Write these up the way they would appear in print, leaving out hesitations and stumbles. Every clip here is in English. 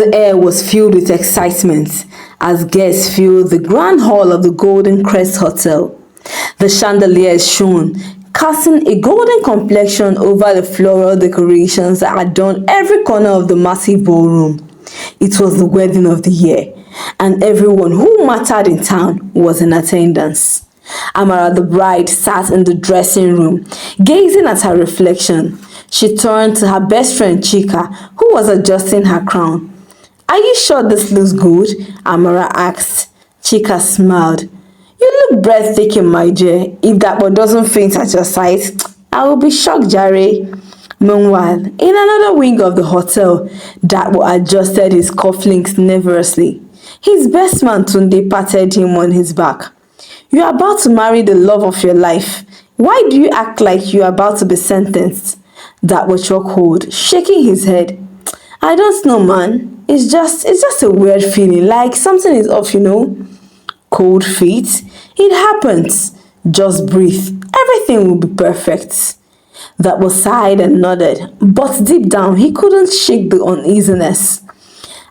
The air was filled with excitement as guests filled the grand hall of the Golden Crest Hotel. The chandeliers shone, casting a golden complexion over the floral decorations that adorned every corner of the massive ballroom. It was the wedding of the year, and everyone who mattered in town was in attendance. Amara, the bride, sat in the dressing room, gazing at her reflection. She turned to her best friend Chika, who was adjusting her crown. "Are you sure this looks good?" Amara asked. Chika smiled. "You look breathtaking, my dear. If that one doesn't faint at your sight, I will be shocked, Jare." Meanwhile, in another wing of the hotel, Dapo adjusted his cufflinks nervously. His best man Tunde patted him on his back. "You are about to marry the love of your life. Why do you act like you are about to be sentenced?" Dapo chuckled, shaking his head. "I don't know, man. It's just a weird feeling, like something is off, you know." "Cold feet? It happens. Just breathe. Everything will be perfect." That was sighed and nodded, but deep down he couldn't shake the uneasiness.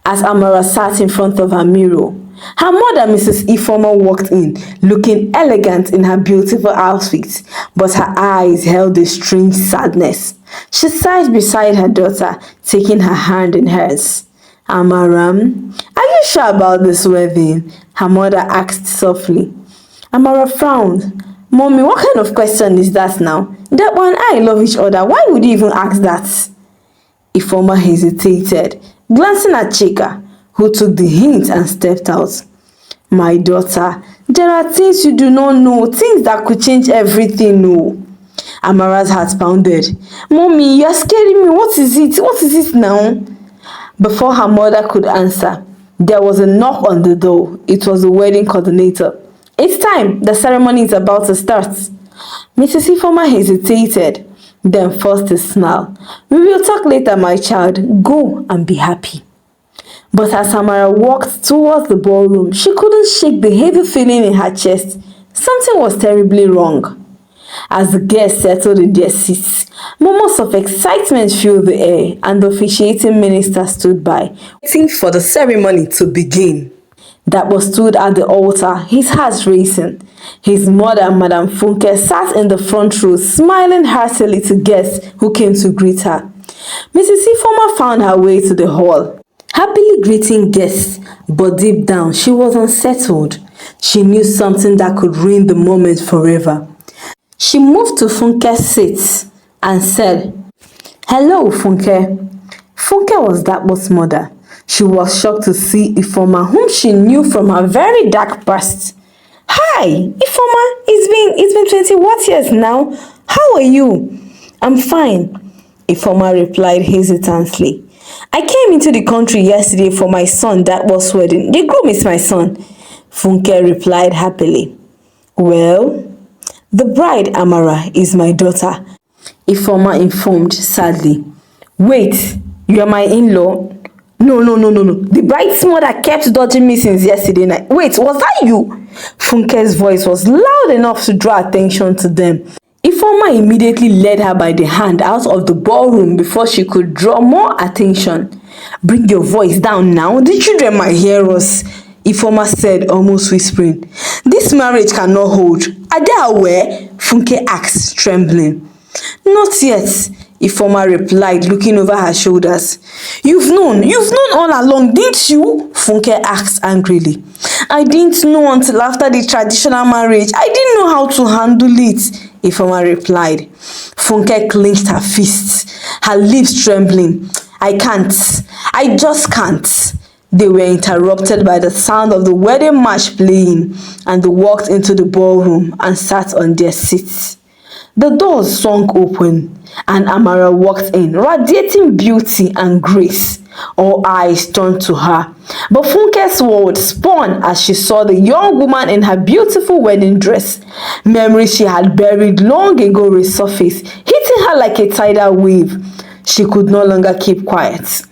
As Amara sat in front of her mirror, her mother, Mrs. Ifoma, walked in, looking elegant in her beautiful outfit, but her eyes held a strange sadness. She sat beside her daughter, taking her hand in hers. "Amara, are you sure about this wedding?" her mother asked softly. Amara frowned. "Mommy, what kind of question is that now? That one and I love each other. Why would you even ask that?" Ifoma hesitated, glancing at Chika, who took the hint and stepped out. "My daughter, there are things you do not know, things that could change everything, no." Amara's heart pounded. "Mommy, you're scaring me. What is it? What is it now?" Before her mother could answer, there was a knock on the door. It was the wedding coordinator. "It's time. The ceremony is about to start." Mrs. Ifoma hesitated, then forced a smile. "We will talk later, my child. Go and be happy." But as Amara walked towards the ballroom, she couldn't shake the heavy feeling in her chest. Something was terribly wrong. As the guests settled in their seats, moments of excitement filled the air, and the officiating minister stood by, waiting for the ceremony to begin. Dapo stood at the altar, his heart racing. His mother, Madam Funke, sat in the front row, smiling heartily to guests who came to greet her. Mrs. Ifoma found her way to the hall, happily greeting guests, but deep down she was unsettled. She knew something that could ruin the moment forever. She moved to Funke's seat and said, "Hello, Funke." Funke was Dapo's mother. She was shocked to see Ifoma, whom she knew from her very dark past. "Hi, Ifoma. It's been 20 what years now? How are you?" "I'm fine," Ifoma replied hesitantly. "I came into the country yesterday for my son Dapo's wedding. The groom is my son," Funke replied happily. "Well, the bride, Amara, is my daughter," Ifoma informed sadly. "Wait, you are my in-law?" No. The bride's mother kept dodging me since yesterday night. "Wait, was that you?" Funke's voice was loud enough to draw attention to them. Ifoma immediately led her by the hand out of the ballroom before she could draw more attention. "Bring your voice down now. The children might hear us," Ifoma said, almost whispering. "This marriage cannot hold. Are they aware?" Funke asked, trembling. "Not yet," Ifoma replied, looking over her shoulders. You've known all along, didn't you?" Funke asked angrily. "I didn't know until after the traditional marriage. I didn't know how to handle it," Ifoma replied. Funke clenched her fists, her lips trembling. I just can't." They were interrupted by the sound of the wedding march playing, and they walked into the ballroom and sat on their seats. The doors swung open, and Amara walked in, radiating beauty and grace. All eyes turned to her, but Funke's world spun as she saw the young woman in her beautiful wedding dress. Memories she had buried long ago resurfaced, hitting her like a tidal wave. She could no longer keep quiet.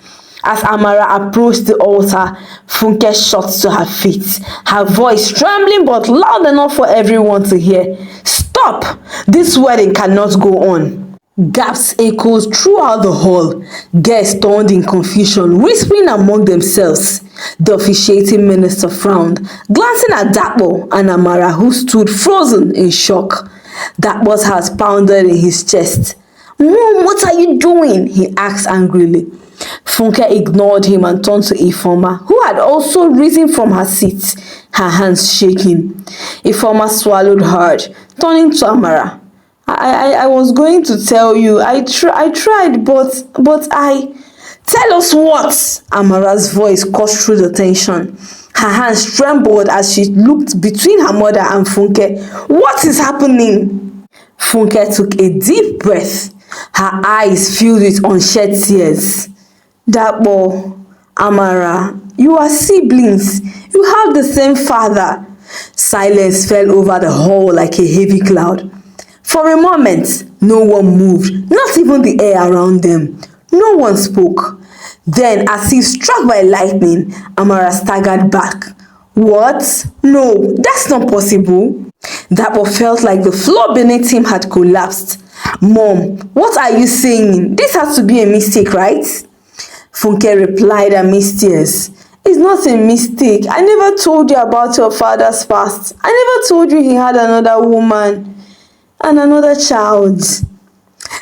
As Amara approached the altar, Funke shot to her feet, her voice trembling but loud enough for everyone to hear. "Stop! This wedding cannot go on." Gasps echoed throughout the hall. Guests turned in confusion, whispering among themselves. The officiating minister frowned, glancing at Dapo and Amara, who stood frozen in shock. Dapo's heart pounded in his chest. "Mom, what are you doing?" he asked angrily. Funke ignored him and turned to Ifeoma, who had also risen from her seat, her hands shaking. Ifeoma swallowed hard, turning to Amara. I was going to tell you. I tried, but I... Tell us what? Amara's voice cut through the tension. Her hands trembled as she looked between her mother and Funke. What is happening? Funke took a deep breath. Her eyes filled with unshed tears. Dapo, Amara, you are siblings. You have the same father. Silence fell over the hall like a heavy cloud. For a moment, no one moved, not even the air around them. No one spoke. Then, as if struck by lightning, Amara staggered back. What? No, that's not possible. Dapo felt like the floor beneath him had collapsed. Mom, what are you saying? This has to be a mistake, right? Funke replied amidst tears. It's not a mistake. I never told you about your father's past. I never told you he had another woman and another child.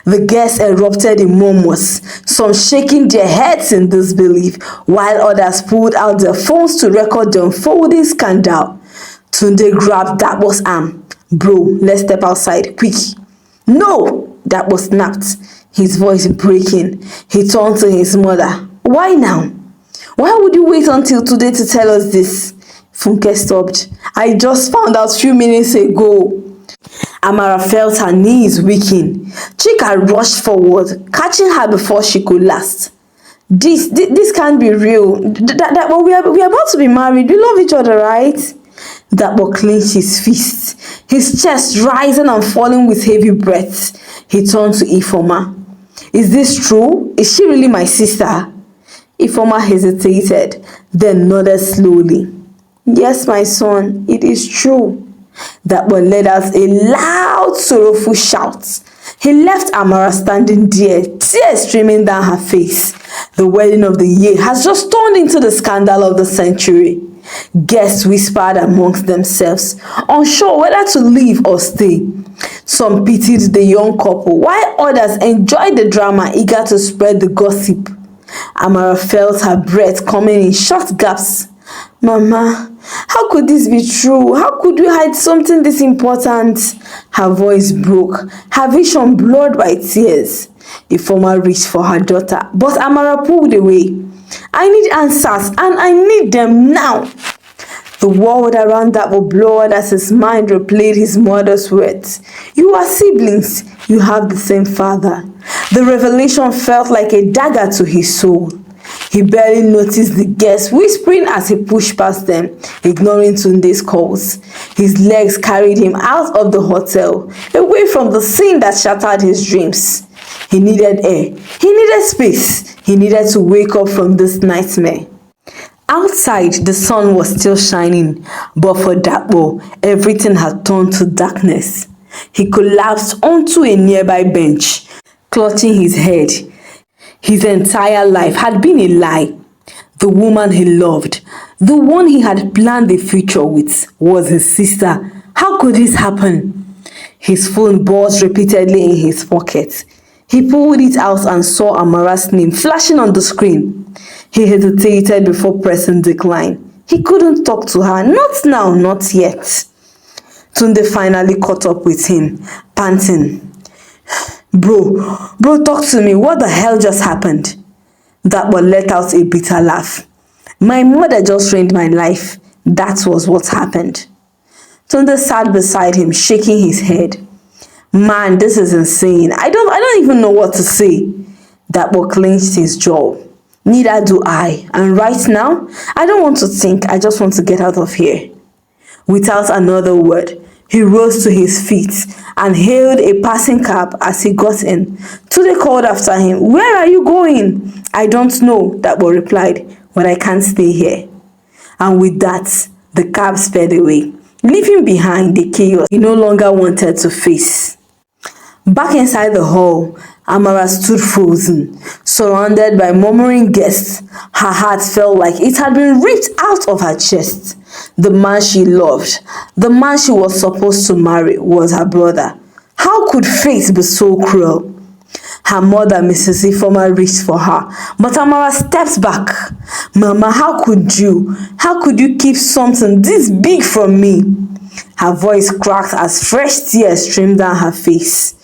The guests erupted in murmurs, some shaking their heads in disbelief, while others pulled out their phones to record the unfolding scandal. Tunde grabbed Dapo's arm. Bro, let's step outside, quick. No, Dapo snapped, his voice breaking. He turned to his mother. Why now? Why would you wait until today to tell us this? Funke stopped. I just found out a few minutes ago. Amara felt her knees weaken. Chika rushed forward, catching her before she could last. This can't be real. Well, we are about to be married. We love each other, right? Dapo clenched his fists, his chest rising and falling with heavy breaths. He turned to Ifeoma. Is this true? Is she really my sister? Ifeoma hesitated, then nodded slowly. Yes, my son, it is true. Dapo let out a loud, sorrowful shout. He left Amara standing there, tears streaming down her face. The wedding of the year has just turned into the scandal of the century. Guests whispered amongst themselves, unsure whether to leave or stay. Some pitied the young couple, while others enjoyed the drama, eager to spread the gossip. Amara felt her breath coming in short gasps. Mama, how could this be true? How could we hide something this important? Her voice broke, her vision blurred by tears. Ifeoma reached for her daughter, but Amara pulled away. I need answers, and I need them now. The world around Dapo blurred as his mind replayed his mother's words. You are siblings. You have the same father. The revelation felt like a dagger to his soul. He barely noticed the guests whispering as he pushed past them, ignoring Tunde's calls. His legs carried him out of the hotel, away from the scene that shattered his dreams. He needed air. He needed space. He needed to wake up from this nightmare. Outside, the sun was still shining, but for Dapo, everything had turned to darkness. He collapsed onto a nearby bench, clutching his head. His entire life had been a lie. The woman he loved, the one he had planned a future with, was his sister. How could this happen? His phone buzzed repeatedly in his pocket. He pulled it out and saw Amara's name flashing on the screen. He hesitated before pressing decline. He couldn't talk to her. Not now, not yet. Tunde finally caught up with him, panting. Bro, talk to me. What the hell just happened? Dapo let out a bitter laugh. My mother just ruined my life. That was what happened. Tunde sat beside him, shaking his head. Man, this is insane. I don't even know what to say. Dapo clenched his jaw. Neither do I. And right now, I don't want to think. I just want to get out of here. Without another word, he rose to his feet and hailed a passing cab as he got in. Tunde called after him. Where are you going? I don't know, Dapo replied, but I can't stay here. And with that, the cab sped away, leaving behind the chaos he no longer wanted to face. Back inside the hall, Amara stood frozen, surrounded by murmuring guests. Her heart felt like it had been ripped out of her chest. The man she loved, the man she was supposed to marry, was her brother. How could fate be so cruel? Her mother, Mrs. Ifoma, reached for her, but Amara stepped back. Mama, how could you? How could you keep something this big from me? Her voice cracked as fresh tears streamed down her face.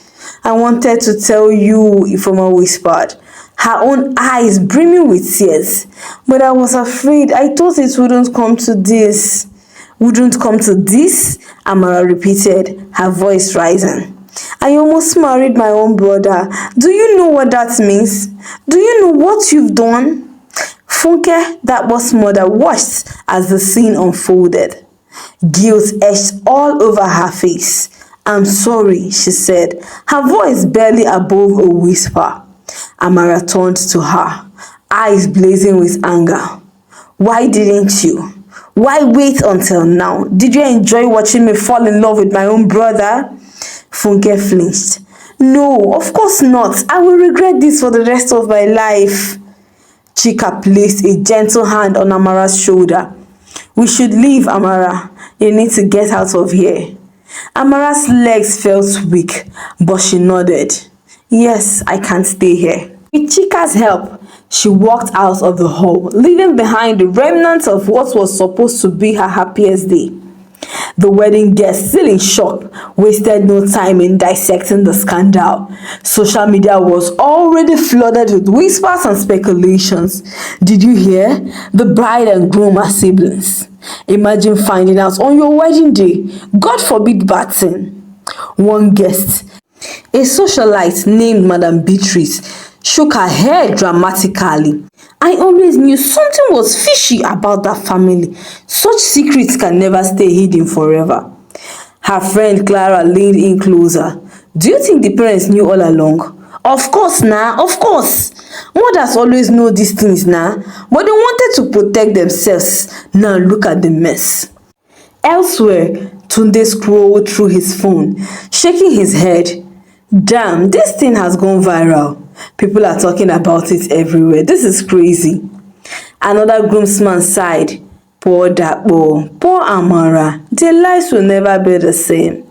I wanted to tell you, Ifoma whispered, her own eyes brimming with tears. But I was afraid. I thought it wouldn't come to this. Wouldn't come to this? Amara repeated, her voice rising. I almost married my own brother. Do you know what that means? Do you know what you've done? Funke, that was mother, watched as the scene unfolded. Guilt etched all over her face. I'm sorry, she said, her voice barely above a whisper. Amara turned to her, eyes blazing with anger. Why didn't you? Why wait until now? Did you enjoy watching me fall in love with my own brother? Funke flinched. No, of course not. I will regret this for the rest of my life. Chika placed a gentle hand on Amara's shoulder. We should leave, Amara. You need to get out of here. Amara's legs felt weak, but she nodded. Yes, I can't stay here. With Chika's help, she walked out of the hall, leaving behind the remnants of what was supposed to be her happiest day. The wedding guests, still in shock, wasted no time in dissecting the scandal. Social media was already flooded with whispers and speculations. Did you hear? The bride and groom are siblings. Imagine finding out on your wedding day. God forbid bad thing. One guest, a socialite named Madame Beatrice, shook her head dramatically. I always knew something was fishy about that family. Such secrets can never stay hidden forever. Her friend Clara leaned in closer. Do you think the parents knew all along? Of course, of course. Mothers always know these things, but they wanted to protect themselves. Now look at the mess. Elsewhere, Tunde scrolled through his phone, shaking his head. Damn, this thing has gone viral. People are talking about it everywhere. This is crazy. Another groomsman sighed. Poor Dapo, poor Amara. Their lives will never be the same.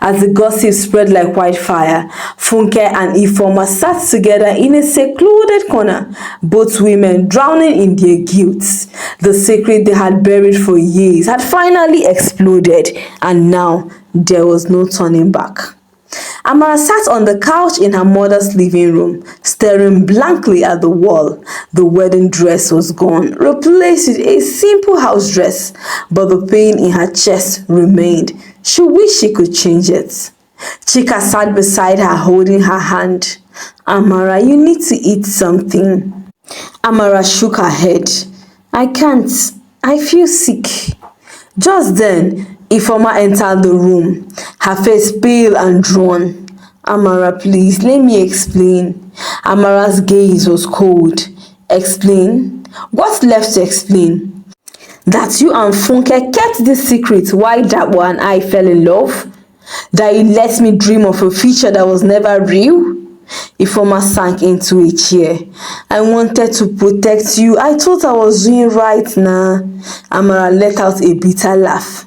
As the gossip spread like wildfire, Funke and Ifoma sat together in a secluded corner, both women drowning in their guilt. The secret they had buried for years had finally exploded, and now there was no turning back. Amara sat on the couch in her mother's living room, staring blankly at the wall. The wedding dress was gone, replaced with a simple house dress, but the pain in her chest remained. She wished she could change it. Chika sat beside her, holding her hand. Amara, you need to eat something. Amara shook her head. I can't. I feel sick. Just then, Ifoma entered the room, her face pale and drawn. Amara, please, let me explain. Amara's gaze was cold. Explain? What's left to explain? That you and Funke kept this secret while Dapo and I fell in love? That you let me dream of a future that was never real? Ifoma sank into a chair. I wanted to protect you. I thought I was doing right Amara let out a bitter laugh.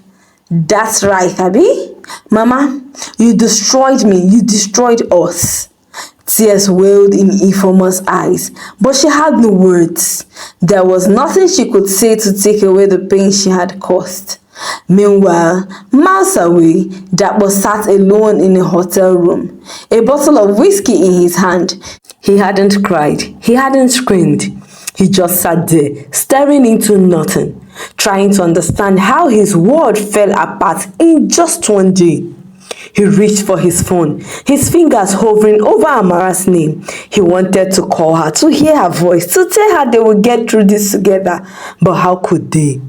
That's right, Abi. Mama, you destroyed me. You destroyed us. Tears welled in Ifoma's eyes, but she had no words. There was nothing she could say to take away the pain she had caused. Meanwhile, miles away, Dapo sat alone in a hotel room, a bottle of whiskey in his hand. He hadn't cried. He hadn't screamed. He just sat there, staring into nothing, trying to understand how his world fell apart in just one day. He reached for his phone, his fingers hovering over Amara's name. He wanted to call her, to hear her voice, to tell her they would get through this together. But how could they?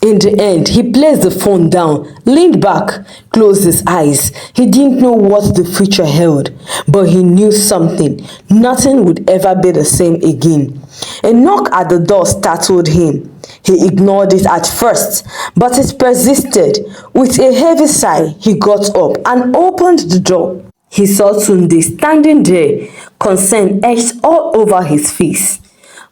In the end, he placed the phone down, leaned back, closed his eyes. He didn't know what the future held, but he knew something. Nothing would ever be the same again. A knock at the door startled him. He ignored it at first, but it persisted. With a heavy sigh, he got up and opened the door. He saw Tunde standing there, concern etched all over his face.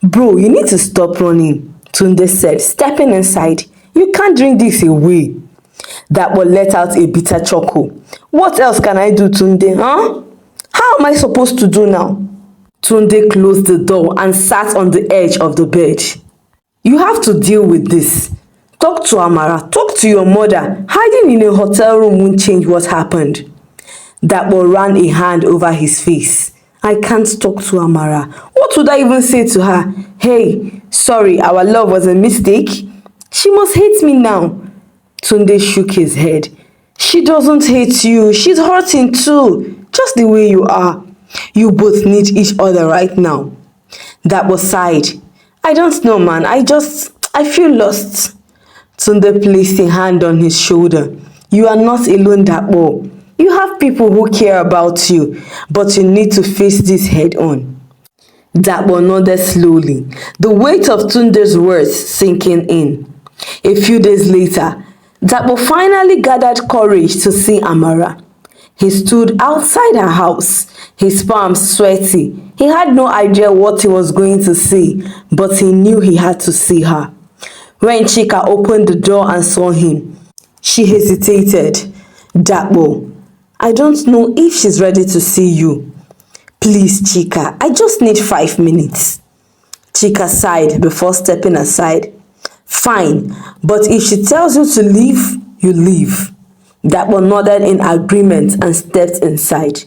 Bro, you need to stop running, Tunde said, stepping inside. You can't drink this away. Dapo let out a bitter chuckle. What else can I do, Tunde, huh? How am I supposed to do now? Tunde closed the door and sat on the edge of the bed. You have to deal with this. Talk to Amara, talk to your mother. Hiding in a hotel room won't change what happened. Dapo ran a hand over his face. I can't talk to Amara. What would I even say to her? Hey, sorry, our love was a mistake. She must hate me now. Tunde shook his head. She doesn't hate you. She's hurting too. Just the way you are. You both need each other right now. Dapo sighed. I don't know, man. I feel lost. Tunde placed a hand on his shoulder. You are not alone, Dapo. You have people who care about you, but you need to face this head on. Dapo nodded slowly, the weight of Tunde's words sinking in. A few days later, Dapo finally gathered courage to see Amara. He stood outside her house, his palms sweaty. He had no idea what he was going to see, but he knew he had to see her. When Chika opened the door and saw him, she hesitated. Dapo, I don't know if she's ready to see you. Please, Chika, I just need 5 minutes. Chika sighed before stepping aside. Fine, but if she tells you to leave, you leave. Dapo nodded in agreement and stepped inside.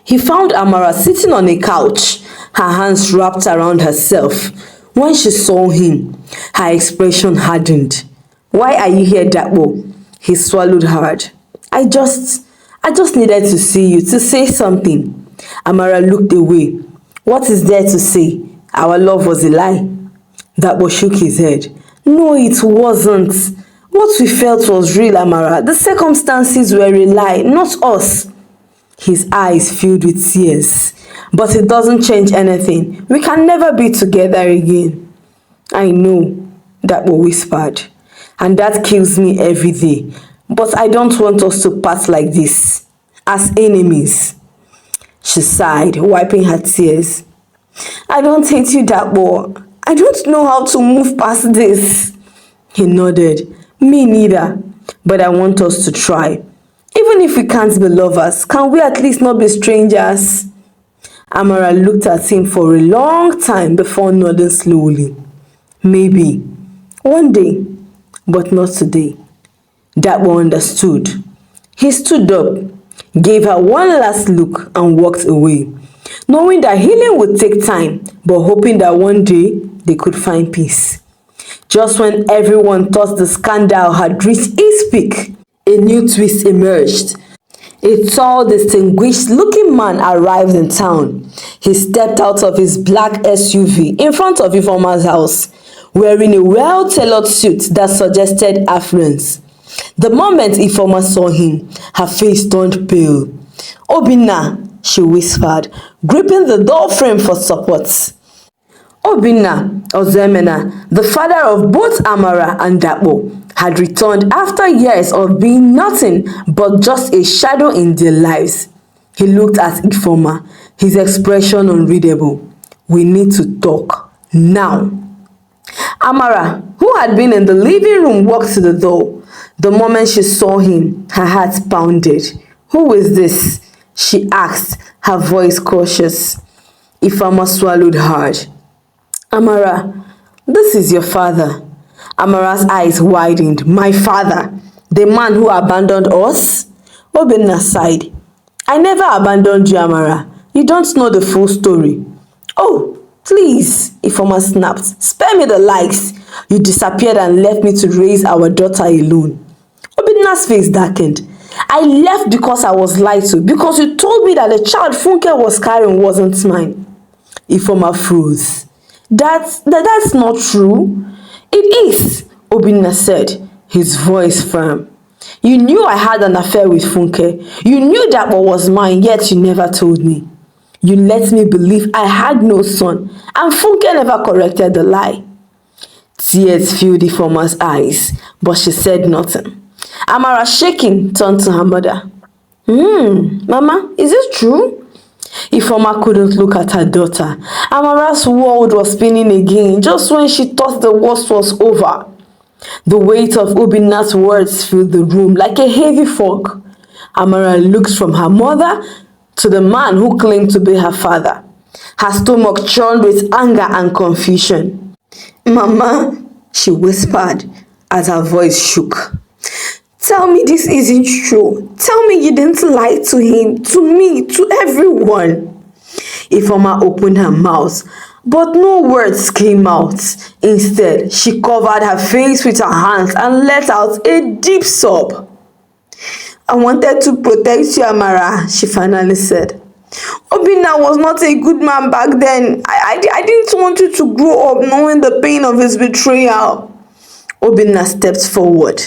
He found Amara sitting on a couch, her hands wrapped around herself. When she saw him, her expression hardened. Why are you here, Dapo? He swallowed hard. I just needed to see you, to say something. Amara looked away. What is there to say? Our love was a lie. Dapo shook his head. No, it wasn't. What we felt was real, Amara. The circumstances were a lie, not us. His eyes filled with tears. But it doesn't change anything. We can never be together again. I know, Dapo whispered. And that kills me every day. But I don't want us to part like this, as enemies. She sighed, wiping her tears. I don't hate you, Dapo. I don't know how to move past this. He nodded. Me neither. But I want us to try. Even if we can't be lovers, can we at least not be strangers? Amara looked at him for a long time before nodding slowly. Maybe. One day. But not today. Dapo understood. He stood up, gave her one last look and walked away, knowing that healing would take time, but hoping that one day they could find peace. Just when everyone thought the scandal had reached its peak, a new twist emerged. A tall, distinguished-looking man arrived in town. He stepped out of his black SUV in front of Ifeoma's house, wearing a well-tailored suit that suggested affluence. The moment Ifeoma saw him, her face turned pale. Obinna, she whispered, gripping the door frame for support. Obinna, Ozemena, the father of both Amara and Dapo, had returned after years of being nothing but just a shadow in their lives. He looked at Ifeoma, his expression unreadable. We need to talk, now. Amara, who had been in the living room, walked to the door. The moment she saw him, her heart pounded. Who is this? She asked, her voice cautious. Ifeoma swallowed hard. Amara, this is your father. Amara's eyes widened. My father? The man who abandoned us? Obinna sighed. I never abandoned you, Amara. You don't know the full story. Oh, please, Ifeoma snapped. Spare me the lies. You disappeared and left me to raise our daughter alone. Obinna's face darkened. I left because I was lied to, because you told me that the child Funke was carrying wasn't mine. Ifeoma froze. That's not true. It is, Obinna said, his voice firm. You knew I had an affair with Funke. You knew that what was mine, yet you never told me. You let me believe I had no son, and Funke never corrected the lie. Tears filled Ifeoma's eyes, but she said nothing. Amara, shaking, turned to her mother. Mama, is it true? Ifeoma couldn't look at her daughter. Amara's world was spinning again just when she thought the worst was over. The weight of Obinna's words filled the room like a heavy fog. Amara looked from her mother to the man who claimed to be her father. Her stomach churned with anger and confusion. Mama, she whispered as her voice shook. Tell me this isn't true. Tell me you didn't lie to him, to me, to everyone. Ifeoma opened her mouth, but no words came out. Instead, she covered her face with her hands and let out a deep sob. I wanted to protect you, Amara, she finally said. Obinna was not a good man back then. I didn't want you to grow up knowing the pain of his betrayal. Obinna stepped forward.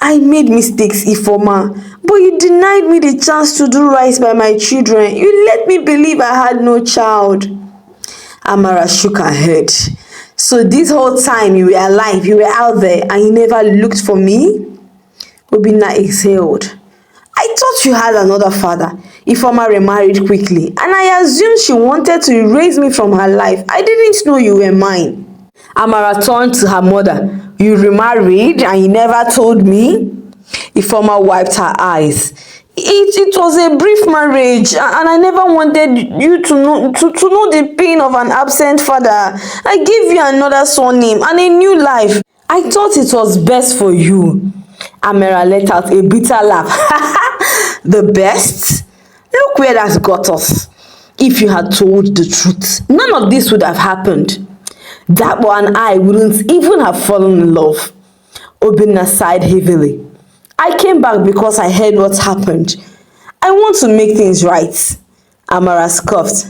I made mistakes, Ifeoma, but you denied me the chance to do right by my children. You let me believe I had no child. Amara shook her head. So this whole time you were alive, you were out there, and you never looked for me? Obinna exhaled. I thought you had another father. Ifeoma remarried quickly, and I assumed she wanted to erase me from her life. I didn't know you were mine. Amara turned to her mother. You remarried and you never told me? Ifeoma wiped her eyes. It was a brief marriage, and I never wanted you to know the pain of an absent father. I gave you another surname and a new life. I thought it was best for you. Amara let out a bitter laugh. The best? Look where that's got us. If you had told the truth, none of this would have happened. Dapo and I wouldn't even have fallen in love. Obinna sighed heavily. I came back because I heard what happened. I want to make things right. Amara scoffed.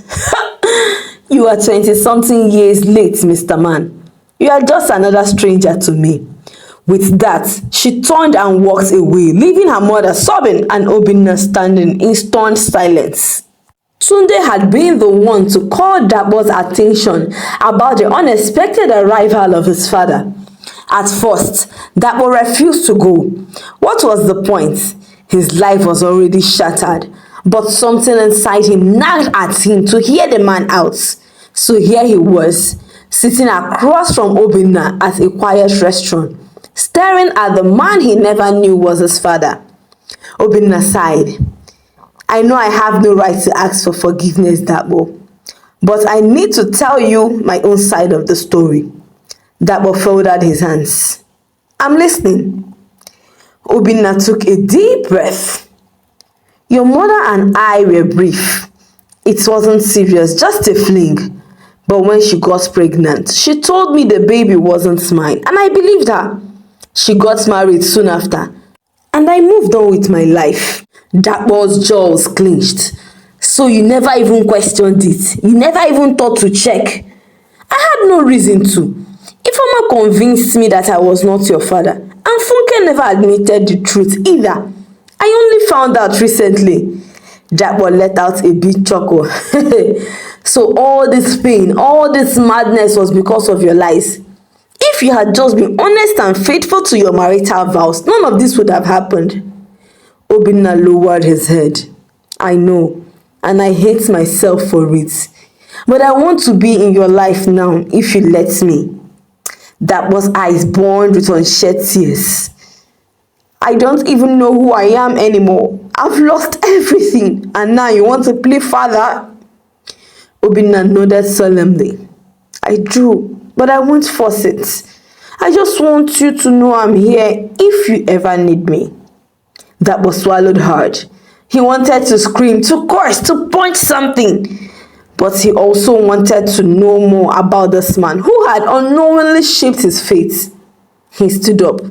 You are 20-something years late, Mr. Man. You are just another stranger to me. With that, she turned and walked away, leaving her mother sobbing and Obinna standing in stunned silence. Tunde had been the one to call Dapo's attention about the unexpected arrival of his father. At first, Dapo refused to go. What was the point? His life was already shattered, but something inside him nagged at him to hear the man out. So here he was, sitting across from Obinna at a quiet restaurant, staring at the man he never knew was his father. Obinna sighed. I know I have no right to ask for forgiveness, Dapo, but I need to tell you my own side of the story. Dapo folded his hands. I'm listening. Obinna took a deep breath. Your mother and I were brief. It wasn't serious, just a fling. But when she got pregnant, she told me the baby wasn't mine, and I believed her. She got married soon after, and I moved on with my life. Dapo's jaws clenched. So you never even questioned it? You never even thought to check? I had no reason to. Ifeoma convinced me that I was not your father, and Funke never admitted the truth either. I only found out recently. Dapo let out a big chuckle. So all this pain, all this madness was because of your lies. If you had just been honest and faithful to your marital vows, none of this would have happened. Obinna lowered his head. I know, and I hate myself for it. But I want to be in your life now, if you let me. Dapo's eyes burned with unshed tears. I don't even know who I am anymore. I've lost everything, and now you want to play father? Obinna nodded solemnly. I do, but I won't force it. I just want you to know I'm here if you ever need me. Dapo swallowed hard. He wanted to scream, to curse, to punch something. But he also wanted to know more about this man who had unknowingly shaped his fate. He stood up.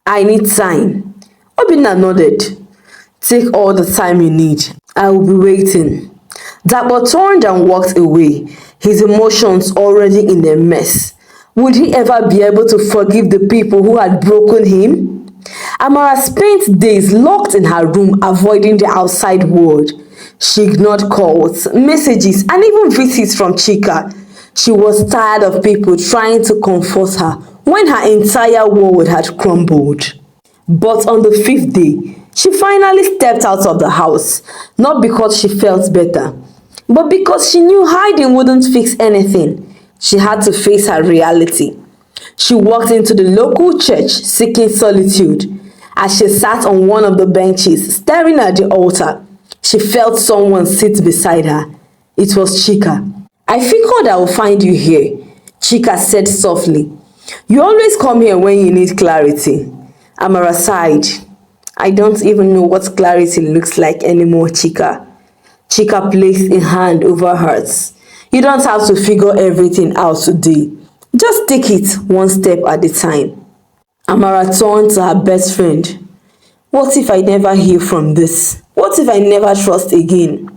I need time. Obinna nodded. Take all the time you need. I will be waiting. Dapo turned and walked away, his emotions already in a mess. Would he ever be able to forgive the people who had broken him? Amara spent days locked in her room, avoiding the outside world. She ignored calls, messages, and even visits from Chika. She was tired of people trying to comfort her when her entire world had crumbled. But on the 5th day, She finally stepped out of the house, not because she felt better, but because she knew hiding wouldn't fix anything. She had to face her reality. She walked into the local church seeking solitude. As she sat on one of the benches, staring at the altar, she felt someone sit beside her. It was Chika. "I figured I would find you here," Chika said softly. "You always come here when you need clarity." Amara sighed. "I don't even know what clarity looks like anymore, Chika." Chika placed a hand over hers. "You don't have to figure everything out today. Just take it one step at a time." Amara turned to her best friend. "What if I never heal from this? What if I never trust again?"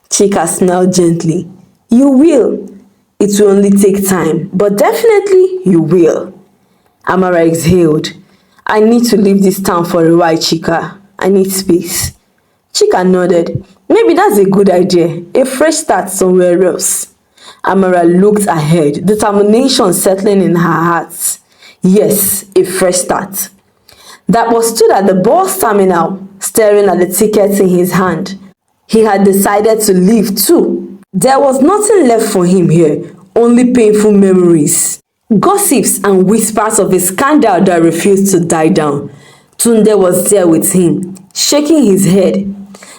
Chika smiled gently. "You will. It will only take time, but definitely you will." Amara exhaled. "I need to leave this town for a while, Chika. I need space." Chika nodded. "Maybe that's a good idea. A fresh start somewhere else." Amara looked ahead, determination settling in her heart. Yes, a fresh start. Dapo stood at the bus terminal, staring at the tickets in his hand. He had decided to leave too. There was nothing left for him here, only painful memories. Gossips and whispers of a scandal that refused to die down. Tunde was there with him, shaking his head.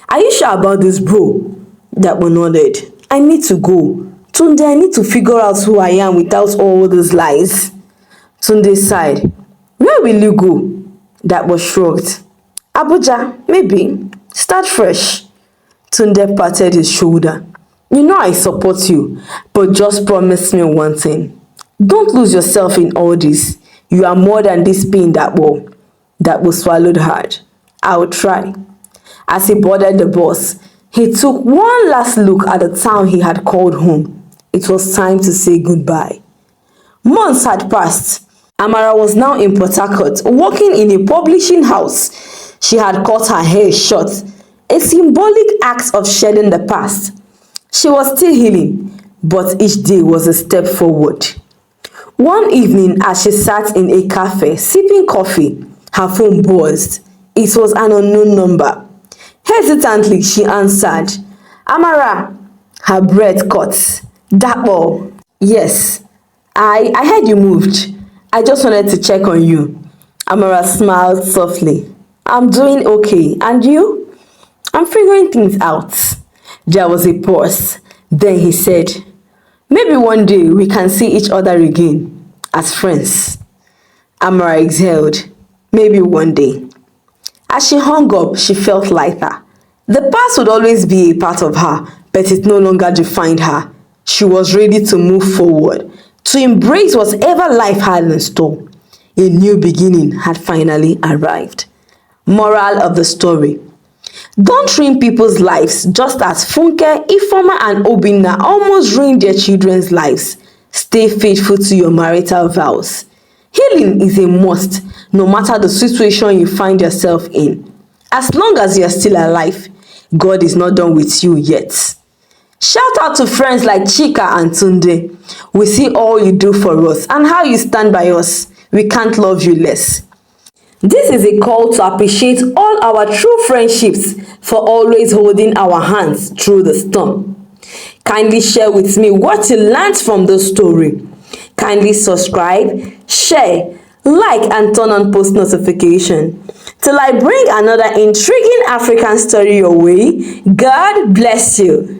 "Are you sure about this, bro?" Dapo nodded. "I need to go. Tunde, I need to figure out who I am without all those lies." Tunde sighed. "Where will you go?" Dapo shrugged. "Abuja, maybe. Start fresh." Tunde patted his shoulder. "You know I support you, but just promise me one thing. Don't lose yourself in all this. You are more than this pain, Dapo." Dapo swallowed hard. "I will try." As he boarded the bus, he took one last look at the town he had called home. It was time to say goodbye. Months had passed. Amara was now in Port Harcourt, working in a publishing house. She had cut her hair short, a symbolic act of shedding the past. She was still healing, but each day was a step forward. One evening, as she sat in a cafe sipping coffee, her phone buzzed. It was an unknown number. Hesitantly, she answered. "Amara." Her breath caught. "Dapo." "Yes, I heard you moved. I just wanted to check on you." Amara smiled softly. "I'm doing okay. And you?" "I'm figuring things out." There was a pause. Then he said, "Maybe one day we can see each other again, as friends." Amara exhaled. Maybe one day. As she hung up, she felt lighter. The past would always be a part of her, but it no longer defined her. She was ready to move forward, to embrace whatever life had in store. A new beginning had finally arrived. Moral of the story: don't ruin people's lives just as Funke, Ifoma and Obinna almost ruined their children's lives. Stay faithful to your marital vows. Healing is a must, no matter the situation you find yourself in. As long as you are still alive, God is not done with you yet. Shout out to friends like Chika and Tunde. We see all you do for us and how you stand by us. We can't love you less. This is a call to appreciate all our true friendships for always holding our hands through the storm. Kindly share with me what you learned from the story. Kindly subscribe, share, like and turn on post notification. Till I bring another intriguing African story your way, God bless you.